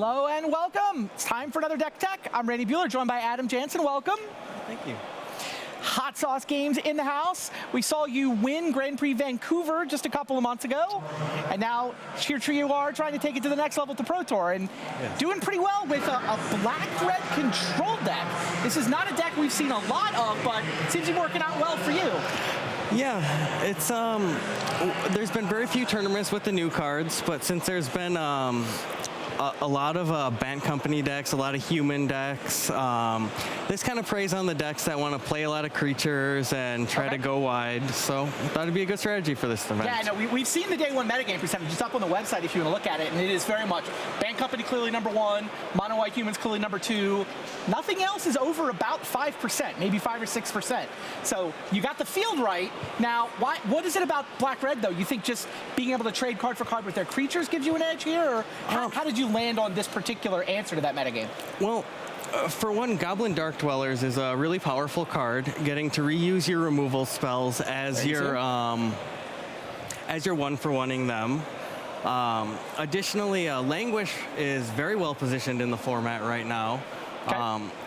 Hello and welcome. It's time for another Deck Tech. I'm Randy Buehler, joined by Adam Jansen. Welcome. Thank you. Hot Sauce Games in the house. We saw you win Grand Prix Vancouver just a couple of months ago, and now here you are trying to take it to the next level to Pro Tour, and doing pretty well with a black-red control deck. This is not a deck we've seen a lot of, but it seems to be working out well for you. Yeah, it's there's been very few tournaments with the new cards, but since there's been a lot of Bant Company decks, a lot of human decks, this kind of preys on the decks that want to play a lot of creatures and try to go wide. So I thought it'd be a good strategy for this event. Yeah, no, we've seen the day one metagame percentage. It's up on the website if you want to look at it, and it is very much Bant Company clearly number 1, Mono White Humans clearly number 2. Nothing else is over about 5%, maybe 5 or 6%. So you got the field right. Now, what is it about black-red, though? You think just being able to trade card for card with their creatures gives you an edge here, or how did you land on this particular answer to that metagame? Well, for one, Goblin Dark Dwellers is a really powerful card, getting to reuse your removal spells as you're one-for-oneing them. Additionally, Languish is very well positioned in the format right now.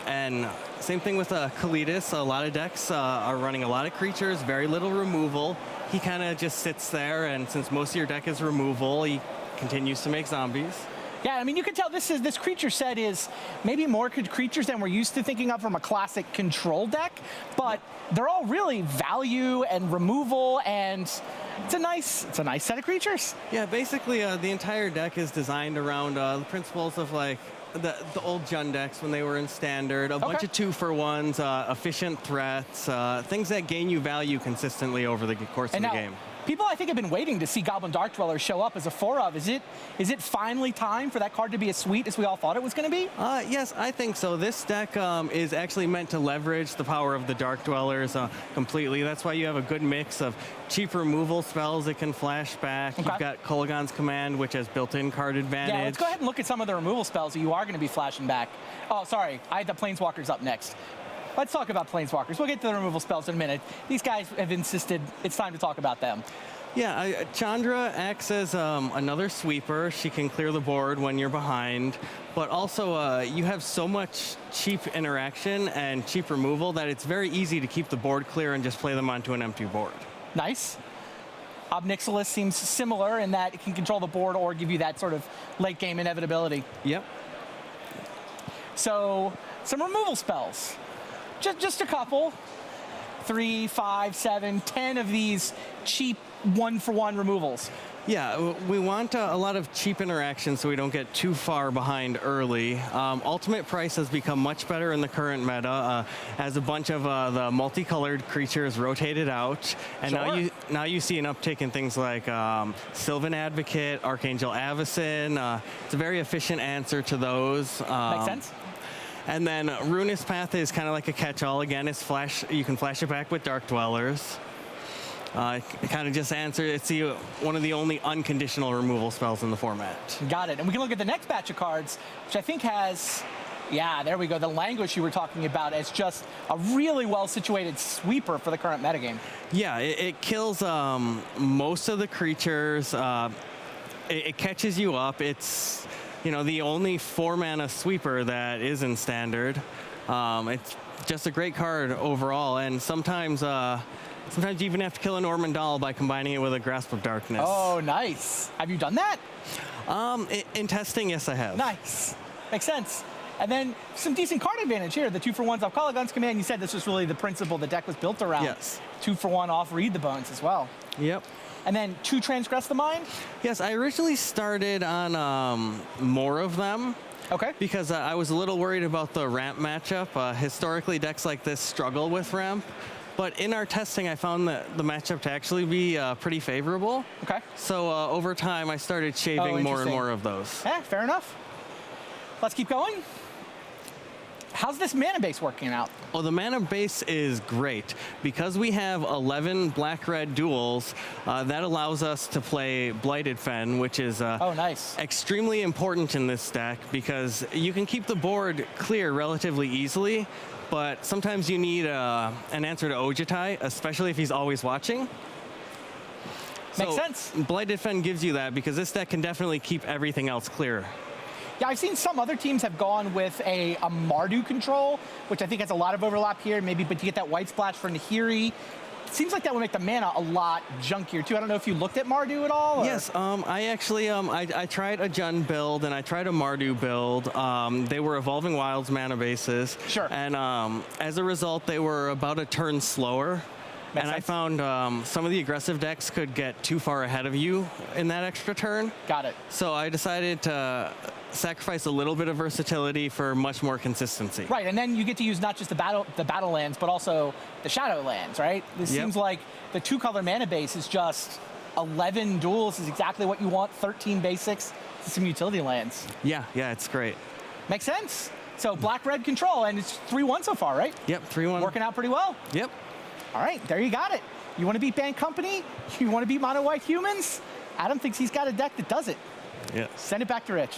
And same thing with Kalidas. A lot of decks are running a lot of creatures, very little removal. He kind of just sits there, and since most of your deck is removal, he continues to make zombies. Yeah, I mean, you can tell this creature set is maybe more creatures than we're used to thinking of from a classic control deck, but they're all really value and removal, and it's a nice set of creatures. Yeah, basically the entire deck is designed around the principles of like the old Jund decks when they were in Standard, a bunch of 2-for-1s, efficient threats, things that gain you value consistently over the course of the game. People, I think, have been waiting to see Goblin Dark Dweller show up as a 4-of. Is it finally time for that card to be as sweet as we all thought it was going to be? Yes, I think so. This deck is actually meant to leverage the power of the Dark Dwellers completely. That's why you have a good mix of cheap removal spells that can flash back. You've got Kolaghan's Command, which has built-in card advantage. Yeah, let's go ahead and look at some of the removal spells that you are going to be flashing back. Oh, sorry, I had the Planeswalkers up next. Let's talk about Planeswalkers. We'll get to the removal spells in a minute. These guys have insisted it's time to talk about them. Yeah, Chandra acts as another sweeper. She can clear the board when you're behind, but also you have so much cheap interaction and cheap removal that it's very easy to keep the board clear and just play them onto an empty board. Nice. Obnixilis seems similar in that it can control the board or give you that sort of late game inevitability. Yep. So, some removal spells. Just a couple. 3, 5, 7, 10 of these cheap 1-for-1 removals. Yeah, we want a lot of cheap interaction so we don't get too far behind early. Ultimate Price has become much better in the current meta as a bunch of the multicolored creatures rotated out. And now you see an uptick in things like Sylvan Advocate, Archangel Avacyn. It's a very efficient answer to those. Makes sense. And then Ruinous Path is kind of like a catch-all. Again, it's you can flash it back with Dark Dwellers. It kind of just it's one of the only unconditional removal spells in the format. Got it. And we can look at the next batch of cards, which I think has, yeah, there we go, the Languish you were talking about as just a really well-situated sweeper for the current metagame. Yeah, it kills most of the creatures. It catches you up. It's the only 4-mana sweeper that is in Standard. It's just a great card overall, and sometimes you even have to kill a Normandal by combining it with a Grasp of Darkness. Oh, nice. Have you done that? In testing, yes, I have. Nice. Makes sense. And then some decent card advantage here. The 2-for-1s off Kolaghan's Command. You said this was really the principle the deck was built around. Yes. 2-for-1 off Read the Bones as well. Yep. And then 2 Transgress the Mind? Yes, I originally started on more of them. Okay. Because I was a little worried about the ramp matchup. Historically, decks like this struggle with ramp. But in our testing, I found that the matchup to actually be pretty favorable. Okay. So over time, I started shaving more and more of those. Fair enough. Let's keep going. How's this mana base working out? Oh, the mana base is great. Because we have 11 black-red duels, that allows us to play Blighted Fen, which is nice. Extremely important in this deck because you can keep the board clear relatively easily, but sometimes you need an answer to Ojutai, especially if he's always watching. Makes sense. Blighted Fen gives you that because this deck can definitely keep everything else clear. Yeah, I've seen some other teams have gone with a Mardu control, which I think has a lot of overlap here, maybe, but you get that white splash for Nahiri. It seems like that would make the mana a lot junkier too. I don't know if you looked at Mardu at all? Or? Yes, I actually, I tried a Jund build and I tried a Mardu build. They were Evolving Wilds mana bases. Sure. And as a result, they were about a turn slower. Makes and sense. I found some of the aggressive decks could get too far ahead of you in that extra turn. Got it. So I decided to sacrifice a little bit of versatility for much more consistency. Right, and then you get to use not just the battle lands, but also the shadow lands, right? This seems like the 2-color mana base is just 11 duels is exactly what you want, 13 basics, some utility lands. Yeah, it's great. Makes sense. So black-red control, and it's 3-1 so far, right? Yep, 3-1. Working out pretty well. Yep. All right, there you got it. You want to beat Band Company? You want to beat Mono White Humans? Adam thinks he's got a deck that does it. Yeah. Send it back to Rich.